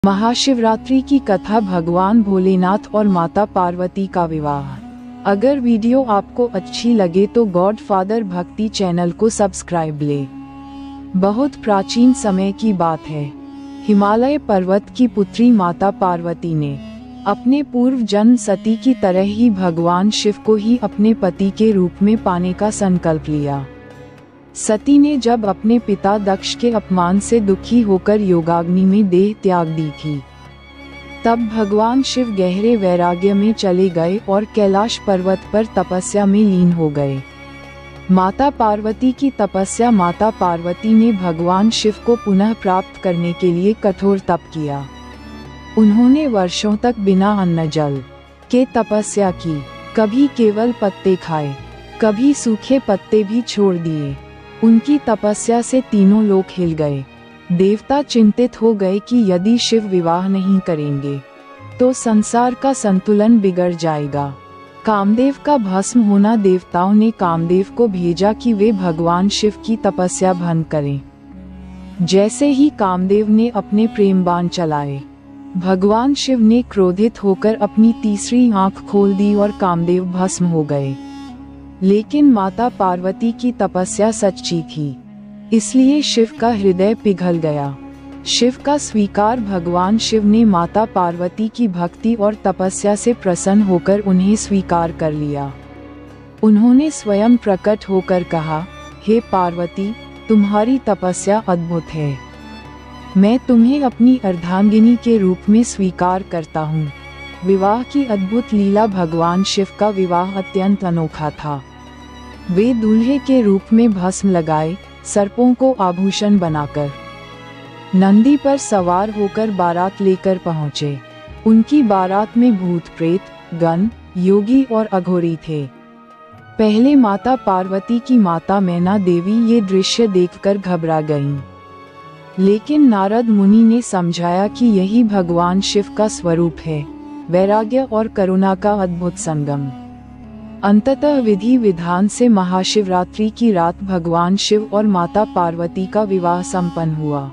महाशिवरात्रि की कथा भगवान भोलेनाथ और माता पार्वती का विवाह। अगर वीडियो आपको अच्छी लगे तो गॉड फादर भक्ति चैनल को सब्सक्राइब ले। बहुत प्राचीन समय की बात है। हिमालय पर्वत की पुत्री माता पार्वती ने अपने पूर्व जन्म सती की तरह ही भगवान शिव को ही अपने पति के रूप में पाने का संकल्प लिया। सती ने जब अपने पिता दक्ष के अपमान से दुखी होकर योगाग्नि में देह त्याग दी थी, तब भगवान शिव गहरे वैराग्य में चले गए और कैलाश पर्वत पर तपस्या में लीन हो गए। माता पार्वती की तपस्या। माता पार्वती ने भगवान शिव को पुनः प्राप्त करने के लिए कठोर तप किया। उन्होंने वर्षों तक बिना अन्न जल के तपस्या की, कभी केवल पत्ते खाए, कभी सूखे पत्ते भी छोड़ दिए। उनकी तपस्या से तीनों लोक हिल गए। देवता चिंतित हो गए कि यदि शिव विवाह नहीं करेंगे तो संसार का संतुलन बिगड़ जाएगा। कामदेव का भस्म होना। देवताओं ने कामदेव को भेजा कि वे भगवान शिव की तपस्या भंग करें। जैसे ही कामदेव ने अपने प्रेम बाण चलाए, भगवान शिव ने क्रोधित होकर अपनी तीसरी आंख खोल दी और कामदेव भस्म हो गए। लेकिन माता पार्वती की तपस्या सच्ची थी, इसलिए शिव का हृदय पिघल गया। शिव का स्वीकार। भगवान शिव ने माता पार्वती की भक्ति और तपस्या से प्रसन्न होकर उन्हें स्वीकार कर लिया। उन्होंने स्वयं प्रकट होकर कहा, हे पार्वती, तुम्हारी तपस्या अद्भुत है। मैं तुम्हें अपनी अर्धांगिनी के रूप में स्वीकार करता हूँ। विवाह की अद्भुत लीला। भगवान शिव का विवाह अत्यंत अनोखा था। वे दूल्हे के रूप में भस्म लगाए, सर्पों को आभूषण बनाकर नंदी पर सवार होकर बारात लेकर पहुँचे। उनकी बारात में भूत प्रेत, गण, योगी और अघोरी थे। पहले माता पार्वती की माता मैना देवी ये दृश्य देखकर घबरा गईं। लेकिन नारद मुनि ने समझाया कि यही भगवान शिव का स्वरूप है, वैराग्य और करुणा का अद्भुत संगम। अंततः विधि विधान से महाशिवरात्रि की रात भगवान शिव और माता पार्वती का विवाह संपन्न हुआ।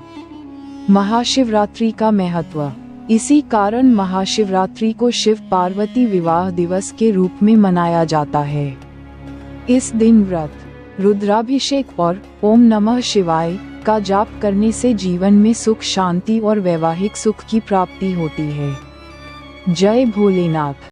महाशिवरात्रि का महत्व। इसी कारण महाशिवरात्रि को शिव पार्वती विवाह दिवस के रूप में मनाया जाता है। इस दिन व्रत, रुद्राभिषेक और ओम नमः शिवाय का जाप करने से जीवन में सुख, शांति और वैवाहिक सुख की प्राप्ति होती है। जय भोलेनाथ।